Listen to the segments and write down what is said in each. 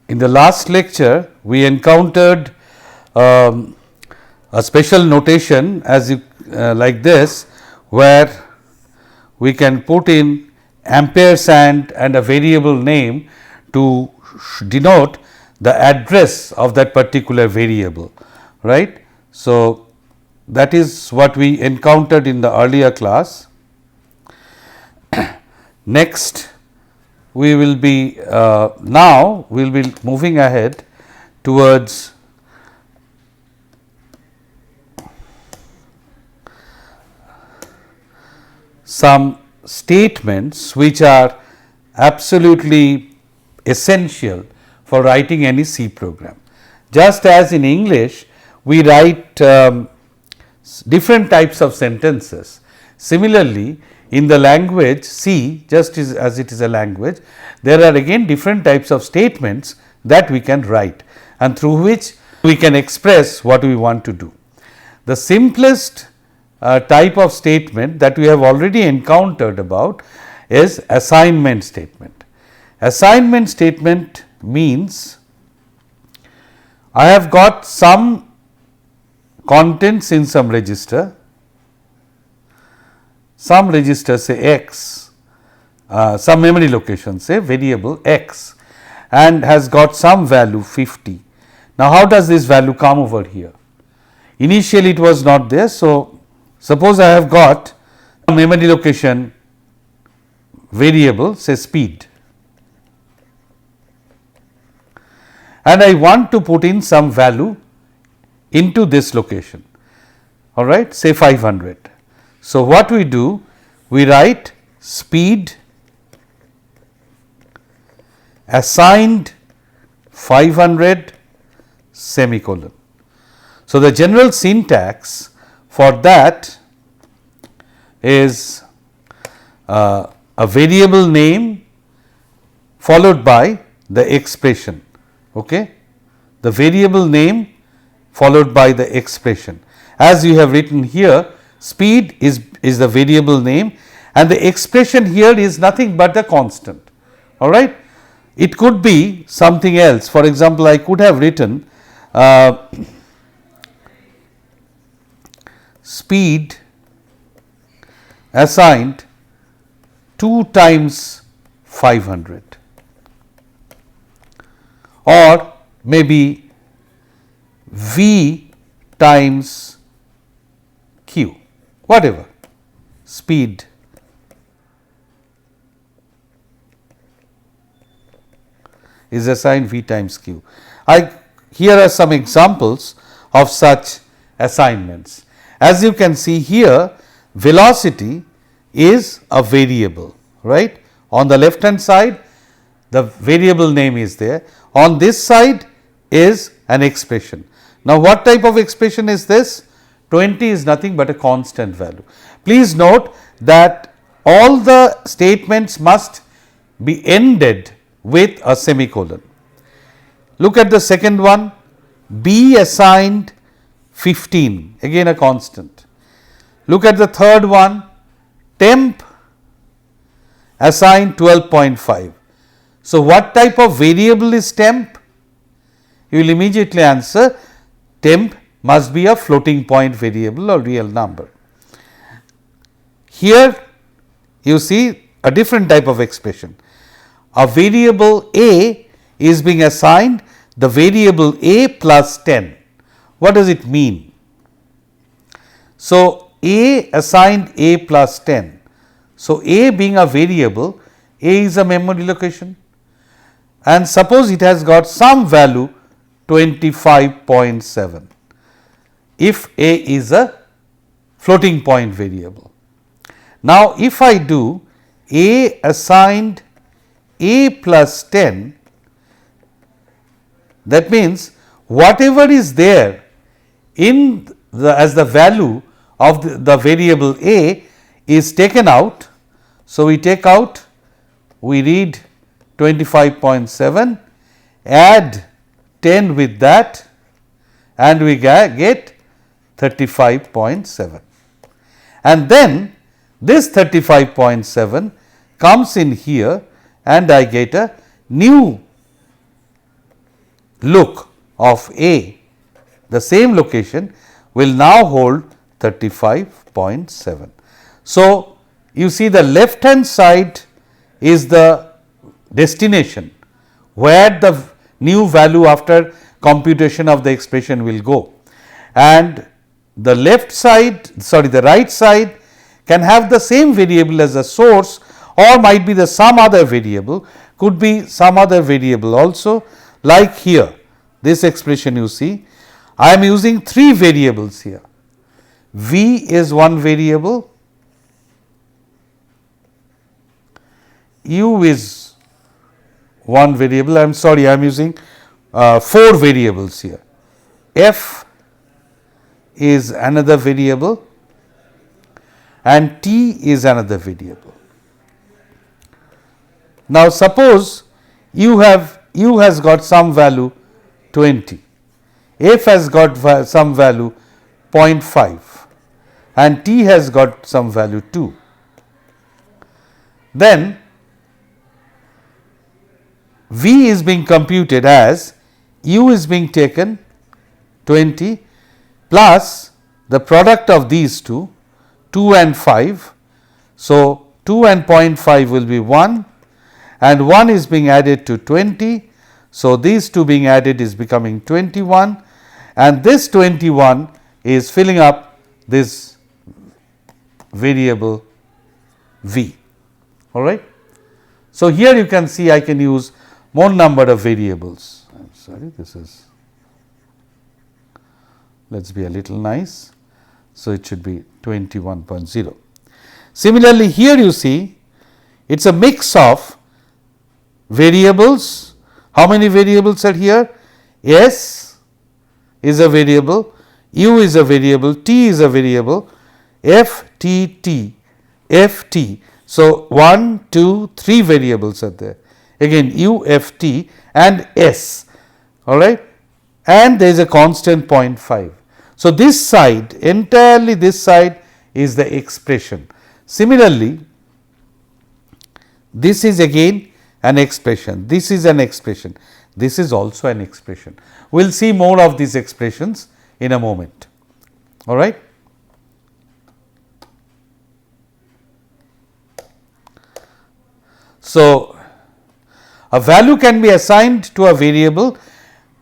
In the last lecture, we encountered a special notation as you like this, where we can put in ampersand and a variable name to denote the address of that particular variable, right. So, that is what we encountered in the earlier class. Next, we will be now we will be moving ahead towards some statements which are absolutely essential for writing any C program. Just as in English we write different types of sentences, similarly in the language C, just as it is a language, there are again different types of statements that we can write and through which we can express what we want to do. The simplest type of statement that we have already encountered about is assignment statement. Assignment statement means I have got some contents in some register say x, some memory location say variable x, and has got some value 50. Now, how does this value come over here? Initially it was not there. So, suppose I have got a memory location variable say speed, and I want to put in some value into this location, all right, say 500. So, what we do? We write speed assigned 500 semicolon. So, the general syntax for that is a variable name followed by the expression, okay? The variable name followed by the expression. As you have written here, speed is the variable name and the expression here is nothing but a constant, all right. It could be something else. For example, I could have written speed assigned 2 times 500, or maybe V times Q, whatever, speed is assigned V times Q. Here are some examples of such assignments. As you can see here, velocity is a variable, right. On the left hand side, the variable name is there. On this side is an expression. Now, what type of expression is this? 20 is nothing but a constant value. Please note that all the statements must be ended with a semicolon. Look at the second one, B assigned 15, again a constant. Look at the third one, temp assigned 12.5. So, what type of variable is temp? You will immediately answer temp must be a floating point variable or real number. Here you see a different type of expression. A variable A is being assigned the variable A plus 10. What does it mean? So, A assigned A plus 10. So, A being a variable, A is a memory location, and suppose it has got some value 25.7. if A is a floating point variable. Now, if I do A assigned A plus 10, that means whatever is there in as the value of the variable A is taken out. So, we take out, we read 25.7, add 10 with that, and we get 35.7, and then this 35.7 comes in here and I get a new look of A, the same location will now hold 35.7. So, you see the left hand side is the destination where the new value after computation of the expression will go, and the the right side can have the same variable as the source, or might be the some other variable, could be some other variable also, like here this expression you see. I am using 3 variables here. V is one variable, U is one variable, I am sorry, I am using 4 variables here. F is another variable and T is another variable. Now, suppose U has got some value 20, F has got some value 0.5 and T has got some value 2. Then V is being computed as U is being taken 20 plus the product of these two, 2 and 5. So, 2 and 0.5 will be 1 and 1 is being added to 20. So, these two being added is becoming 21 and this 21 is filling up this variable V, all right. So, here you can see I can use more number of variables. I am sorry, this is, let us be a little nice. So, it should be 21.0. Similarly, here you see it is a mix of variables. How many variables are here? S is a variable, U is a variable, T is a variable, F, T, T, F, T. So, 1, 2, 3 variables are there. Again U, F, T and S, all right, and there is a constant 0.5. So, this side, entirely this side is the expression. Similarly, this is again an expression, this is an expression, this is also an expression. We will see more of these expressions in a moment, all right. So, a value can be assigned to a variable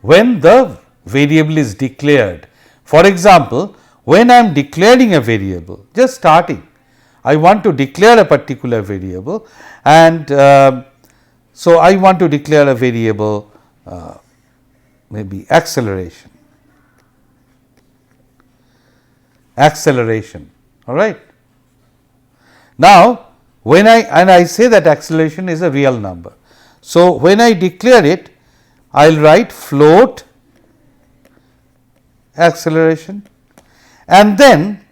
when the variable is declared. For example, when I am declaring a variable, just starting, I want to declare a particular variable and so I want to declare a variable maybe acceleration, all right. Now, when I say that acceleration is a real number. So, when I declare it, I will write float acceleration and then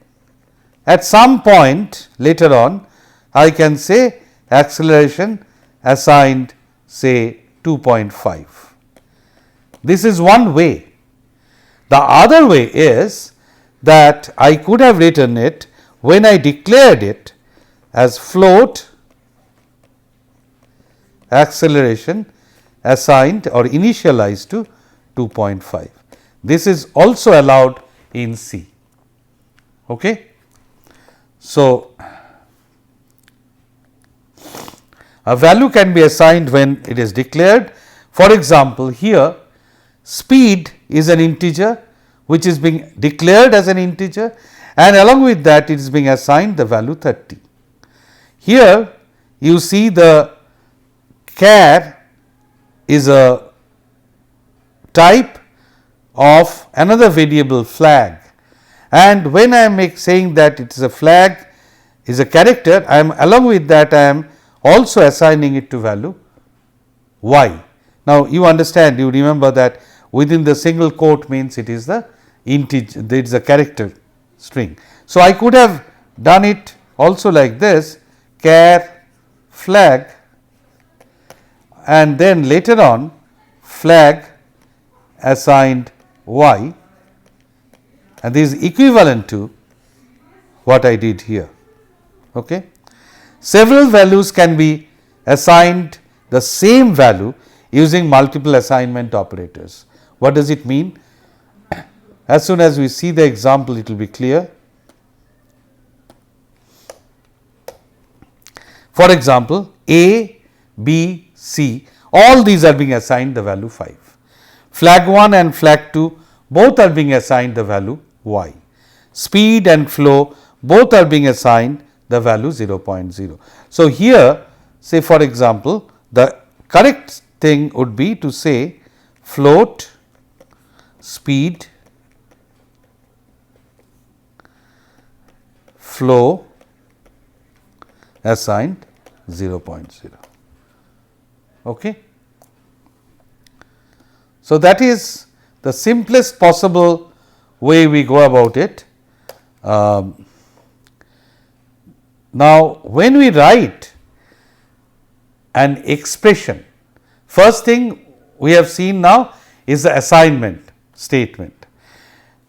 at some point later on I can say acceleration assigned say 2.5. This is one way. The other way is that I could have written it when I declared it as float acceleration assigned or initialized to 2.5. This is also allowed in C. Okay. So, a value can be assigned when it is declared. For example, here speed is an integer which is being declared as an integer and along with that it is being assigned the value 30. Here you see the char is a type of another variable flag, and when I am saying that it is a flag is a character, I am along with that I am also assigning it to value y. Now, you understand, you remember that within the single quote means it is the integer, it is a character string. So, I could have done it also like this, char flag and then later on flag assigned y, and this is equivalent to what I did here. Okay. Several values can be assigned the same value using multiple assignment operators. What does it mean? As soon as we see the example, it will be clear. For example, A, B, C, all these are being assigned the value 5. Flag 1 and flag 2 both are being assigned the value y. Speed and flow both are being assigned the value 0.0. So, here say for example, the correct thing would be to say float, speed, flow assigned 0.0. Okay. So, that is the simplest possible way we go about it. Now, when we write an expression, first thing we have seen now is the assignment statement.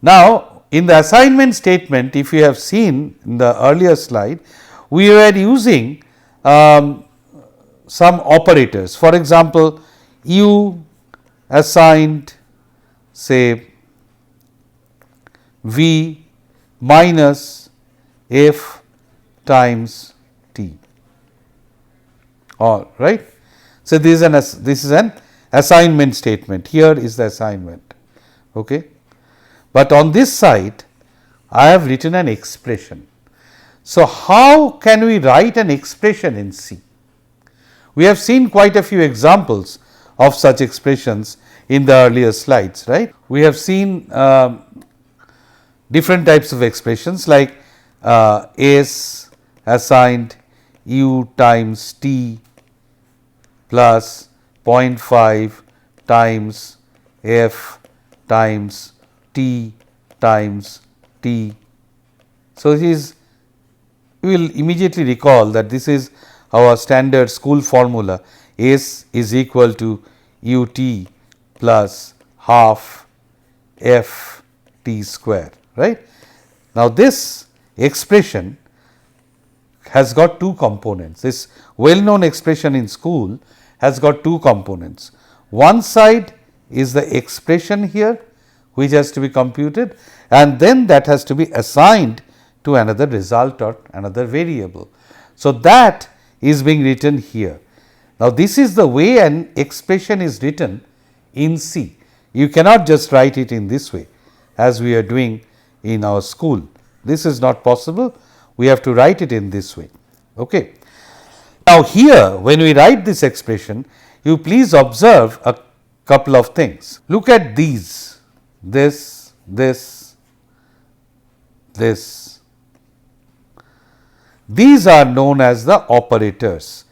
Now, in the assignment statement, if you have seen in the earlier slide, we were using some operators. For example, U assigned say V minus F times T, all right. So, this is an assignment statement. Here is the assignment. Okay. But on this side, I have written an expression. So, how can we write an expression in C? We have seen quite a few examples of such expressions in the earlier slides, right. We have seen different types of expressions like S assigned U times T plus 0.5 times F times T times T. So, it is, we will immediately recall that this is our standard school formula, S is equal to U T plus half F T square, right. Now, this expression has got two components. This well known expression in school has got two components. One side is the expression here, which has to be computed, and then that has to be assigned to another result or another variable. So, that is being written here. Now, this is the way an expression is written in C. You cannot just write it in this way as we are doing in our school. This is not possible. We have to write it in this way. Okay. Now, here when we write this expression, you please observe a couple of things. Look at these, this. These are known as the operators.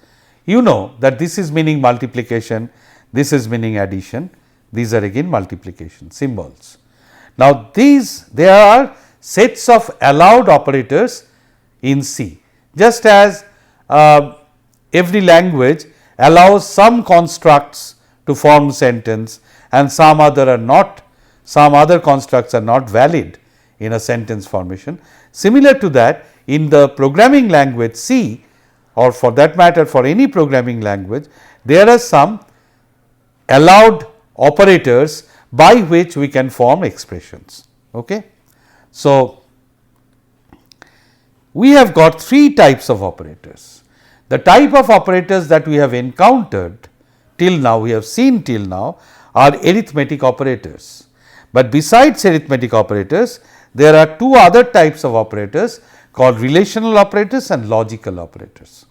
You know that this is meaning multiplication, this is meaning addition, these are again multiplication symbols. Now, there are sets of allowed operators in C, just as every language allows some constructs to form sentence and some other constructs are not valid in a sentence formation. Similar to that, in the programming language C, or for that matter for any programming language, there are some allowed operators by which we can form expressions. Okay. So, we have got three types of operators. The type of operators that we have encountered till now, we have seen till now, are arithmetic operators. But besides arithmetic operators, there are two other types of operators called relational operators and logical operators.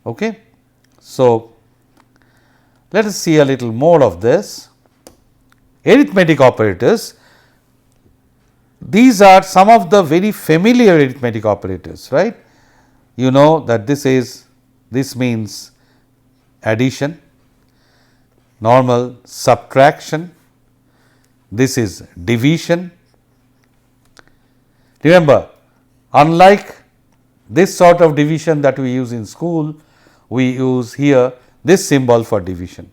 Okay. So, let us see a little more of this. Arithmetic operators, these are some of the very familiar arithmetic operators, right. You know that this means addition, normal subtraction, this is division. Remember, unlike this sort of division that we use in school, we use here this symbol for division.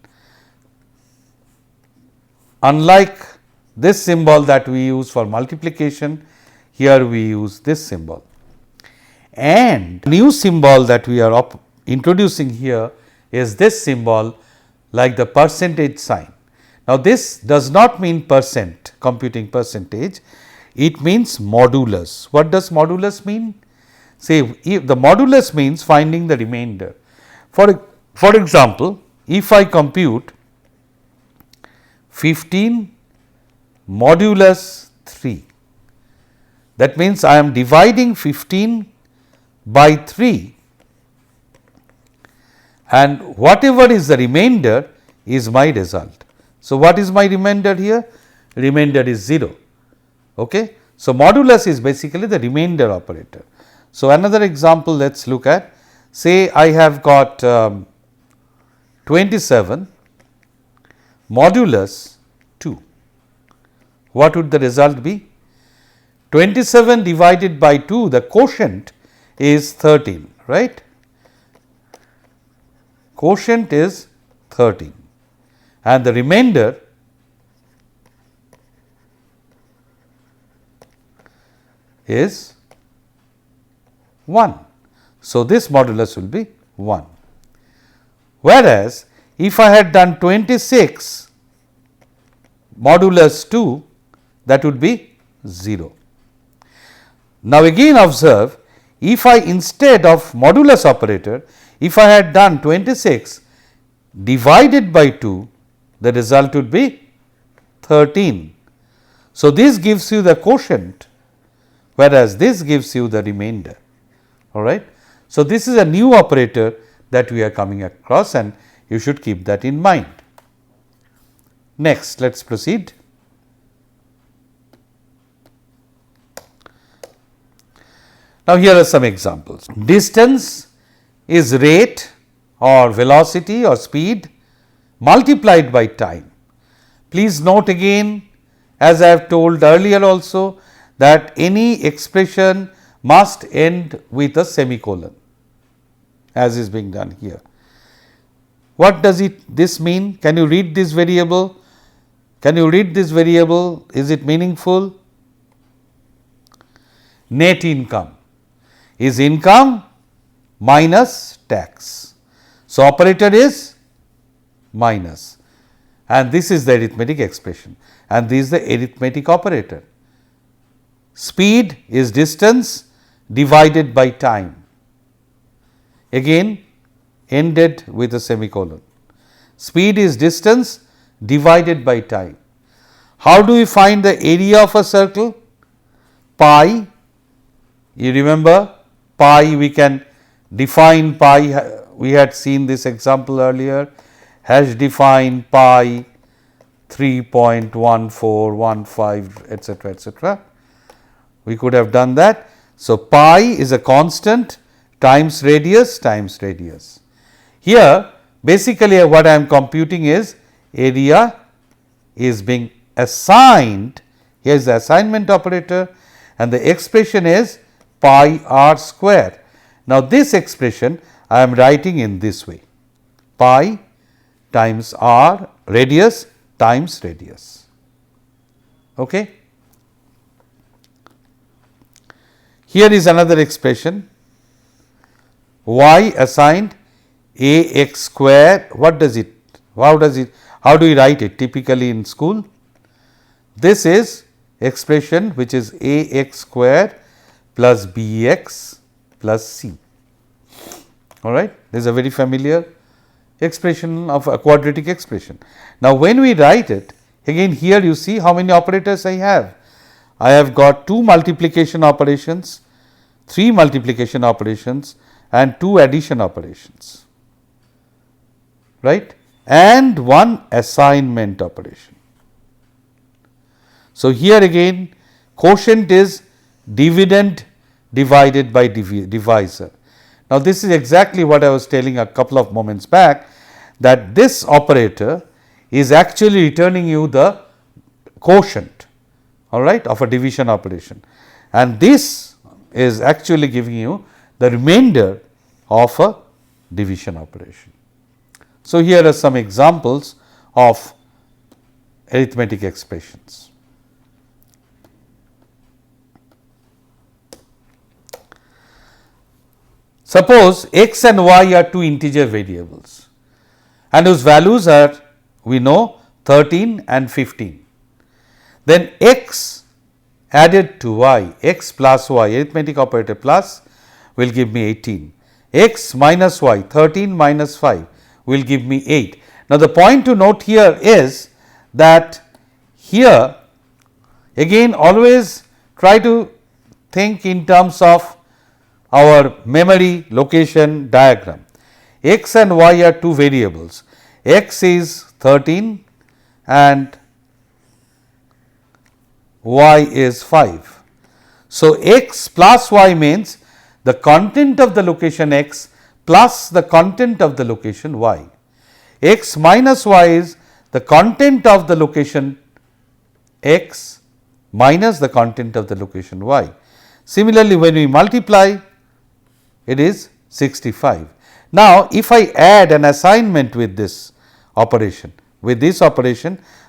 Unlike this symbol that we use for multiplication, here we use this symbol. And new symbol that we are introducing here is this symbol, like the percentage sign. Now, this does not mean percent, computing percentage, it means modulus. What does modulus mean? Say, if the modulus means finding the remainder. For example, if I compute 15 modulus 3, that means I am dividing 15 by 3, and whatever is the remainder is my result. So, what is my remainder here? Remainder is 0. Okay? So, modulus is basically the remainder operator. So, another example let us look at, say I have got 27 modulus 2. What would the result be? 27 divided by 2, the quotient is 13, right? Quotient is 13 and the remainder is 1. So, this modulus will be 1. Whereas, if I had done 26 modulus 2, that would be 0. Now, again observe, if I instead of modulus operator, if I had done 26 divided by 2, the result would be 13. So, this gives you the quotient, whereas this gives you the remainder. All right. So, this is a new operator that we are coming across and you should keep that in mind. Next, let us proceed. Now, here are some examples. Distance is rate or velocity or speed multiplied by time. Please note again, as I have told earlier also, that any expression must end with a semicolon, as is being done here. What does this mean? Can you read this variable? Can you read this variable? Is it meaningful? Net income is income minus tax. So, operator is minus, and this is the arithmetic expression, and this is the arithmetic operator. Speed is distance divided by time, again ended with a semicolon. Speed is distance divided by time. How do we find the area of a circle? Pi, you remember pi, we can define pi, we had seen this example earlier, has defined pi 3.1415 etc., etc. We could have done that. So, pi is a constant times radius times radius. Here basically what I am computing is area is being assigned, here is the assignment operator and the expression is pi r square. Now, this expression I am writing in this way, pi times r radius times radius. Okay. Here is another expression, y assigned a x square. What does it, how do we write it typically in school? This is expression which is a x square plus b x plus c. All right. This is a very familiar expression of a quadratic expression. Now, when we write it, again here you see how many operators I have. I have got 2 multiplication operations, 3 multiplication operations and 2 addition operations, right, and 1 assignment operation. So, here again quotient is dividend divided by divisor. Now, this is exactly what I was telling a couple of moments back, that this operator is actually returning you the quotient, all right, of a division operation, and this is actually giving you the remainder of a division operation. So, here are some examples of arithmetic expressions. Suppose x and y are 2 integer variables and whose values are, we know, 13 and 15. Then x added to y, x plus y, arithmetic operator plus will give me 18. X minus y, 13 minus 5 will give me 8. Now, the point to note here is that here again always try to think in terms of our memory location diagram. X and y are two variables, x is 13 and y is 5. So, x plus y means the content of the location x plus the content of the location y. X minus y is the content of the location x minus the content of the location y. Similarly, when we multiply, it is 65. Now, if I add an assignment with this operation,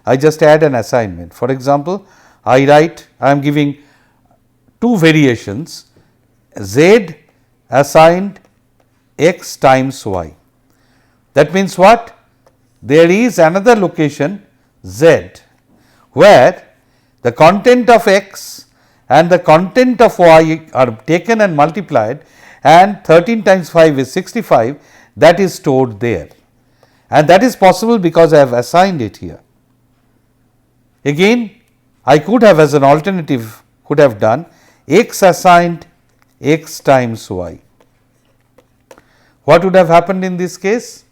I just add an assignment. For example, I am giving two variations, z assigned x times y. That means what? There is another location z where the content of x and the content of y are taken and multiplied, and 13 times 5 is 65, that is stored there, and that is possible because I have assigned it here. Again, I could have, as an alternative, could have done x assigned x times y. What would have happened in this case?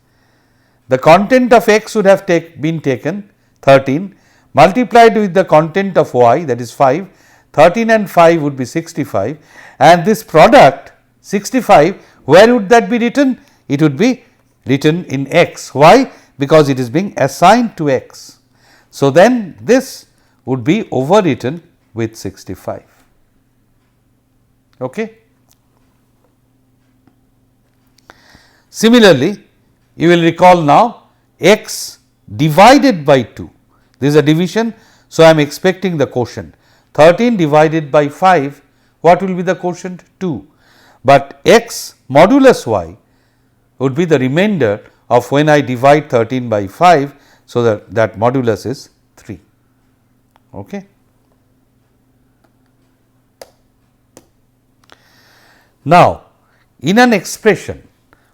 The content of x would have been taken 13 multiplied with the content of y, that is 5, 13 and 5 would be 65, and this product 65, where would that be written? It would be written in x. Why? Because it is being assigned to x. So, then this would be overwritten with 65. Okay. Similarly, you will recall now x divided by 2, this is a division. So, I am expecting the quotient 13 divided by 5, what will be the quotient? 2, but x modulus y would be the remainder of when I divide 13 by 5. So, that modulus is 3. Okay. Now, in an expression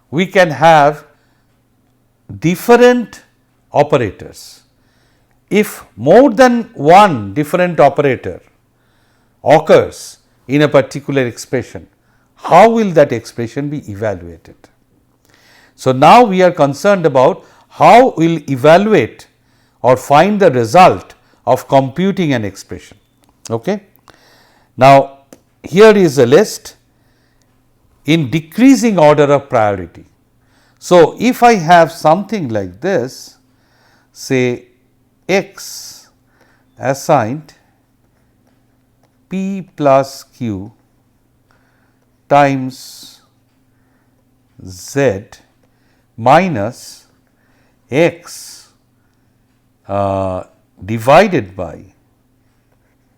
we can have different operators. If more than one different operator occurs in a particular expression, how will that expression be evaluated? So, now we are concerned about how we will evaluate or find the result of computing an expression. Okay. Now, here is a list in decreasing order of priority. So, if I have something like this, say x assigned p plus q times z minus x divided by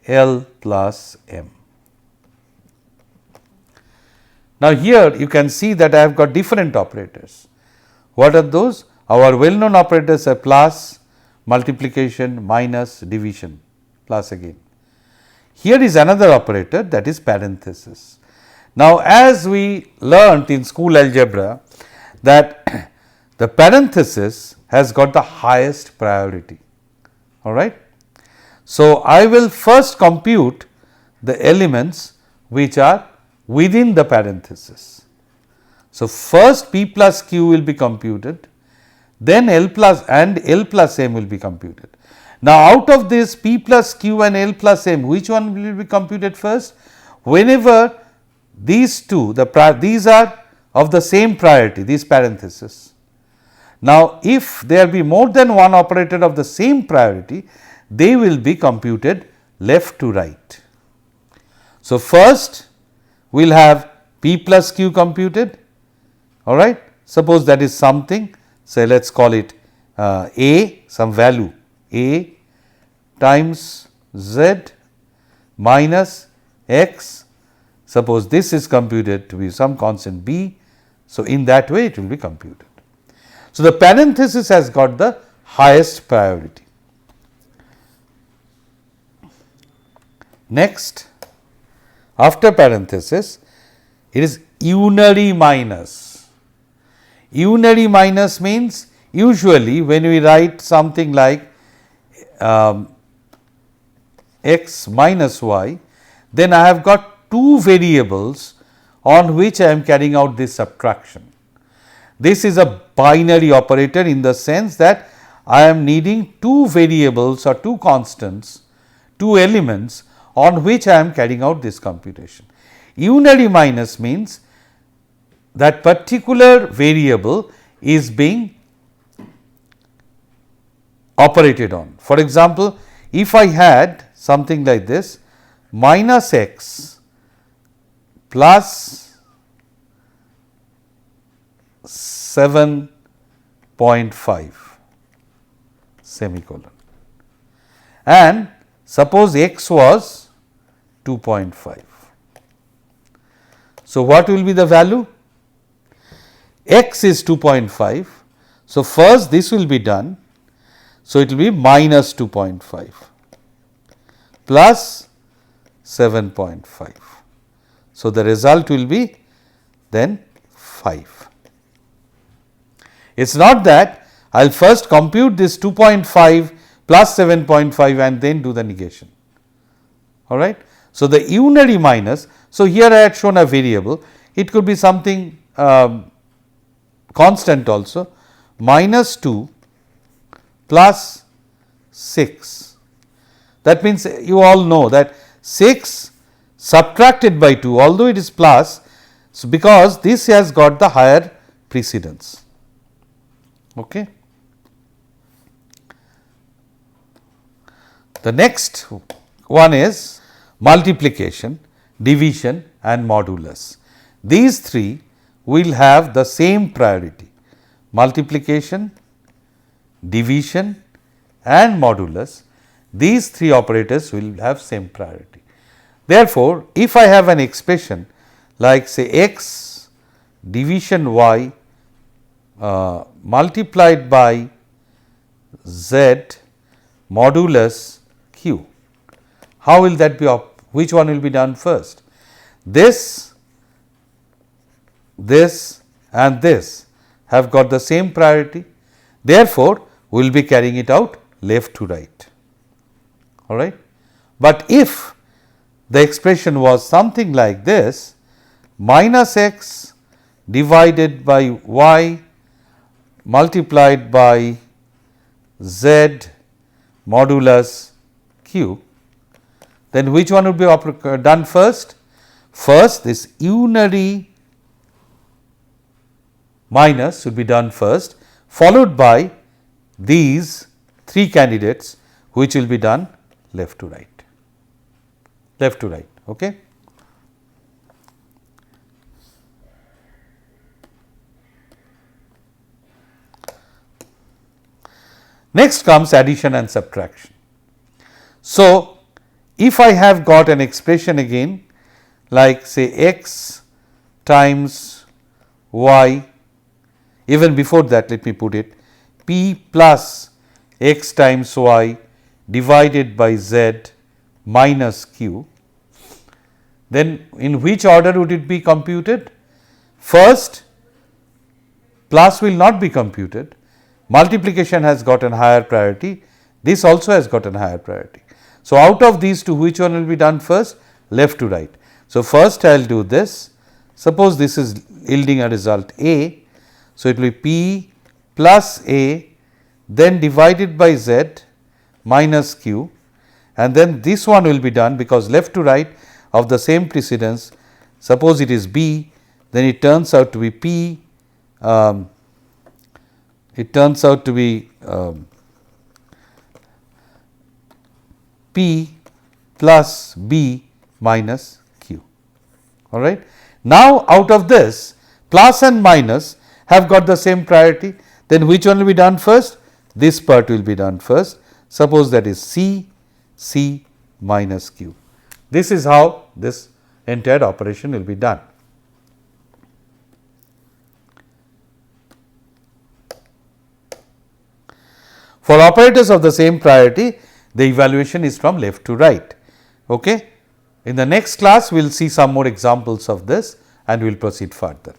L plus m. Now, here you can see that I have got different operators. What are those? Our well known operators are plus, multiplication, minus, division, plus again. Here is another operator, that is parenthesis. Now, as we learnt in school algebra that the parenthesis has got the highest priority, all right. So, I will first compute the elements which are within the parenthesis. So, first p plus q will be computed, then L plus m will be computed. Now, out of this p plus q and L plus m, which one will be computed first? Whenever these two, these are of the same priority, these parentheses. Now, if there be more than one operator of the same priority, they will be computed left to right. So, first we will have p plus q computed, all right. Suppose that is something, say let us call it a, some value a times z minus x, suppose this is computed to be some constant b. So, in that way it will be computed. So, the parenthesis has got the highest priority. Next, after parenthesis, it is unary minus. Unary minus means usually when we write something like x minus y, then I have got two variables on which I am carrying out this subtraction. This is a binary operator in the sense that I am needing two variables or two constants, two elements on which I am carrying out this computation. Unary minus means that particular variable is being operated on. For example, if I had something like this minus x plus 7.5 semicolon, and suppose x was 2.5. So, what will be the value? X is 2.5. So, first this will be done. So, it will be minus 2.5 plus 7.5. So, the result will be then 5. It is not that I will first compute this 2.5 plus 7.5 and then do the negation, all right. So, the unary minus, so here I had shown a variable, it could be something constant also, minus 2 plus 6. That means, you all know that 6 subtracted by 2, although it is plus, so because this has got the higher precedence. Okay. The next one is multiplication, division and modulus. These three will have the same priority: multiplication, division and modulus. These three operators will have same priority. Therefore, if I have an expression like say x division y multiplied by z modulus q, how will that be which one will be done first? This and this have got the same priority, therefore, we will be carrying it out left to right, all right. But if the expression was something like this, minus x divided by y multiplied by z modulus q, then which one would be done first? First, this unary minus should be done first, followed by these three candidates which will be done left to right, left to right. Okay. Next comes addition and subtraction. So, if I have got an expression again like say x times y, even before that let me put it p plus x times y divided by z minus q, then in which order would it be computed? First, plus will not be computed, multiplication has gotten higher priority, this also has gotten higher priority. So, out of these two, which one will be done first? Left to right. So, first I will do this, suppose this is yielding a result a, so it will be p plus a, then divided by z minus q, and then this one will be done because left to right of the same precedence, suppose it is b, then it turns out to be p, it turns out to be p plus b minus q, all right. Now, out of this plus and minus have got the same priority, then which one will be done first? This part will be done first, suppose that is c minus q. This is how this entire operation will be done. For operators of the same priority, the evaluation is from left to right. Okay. In the next class, we will see some more examples of this and we will proceed further.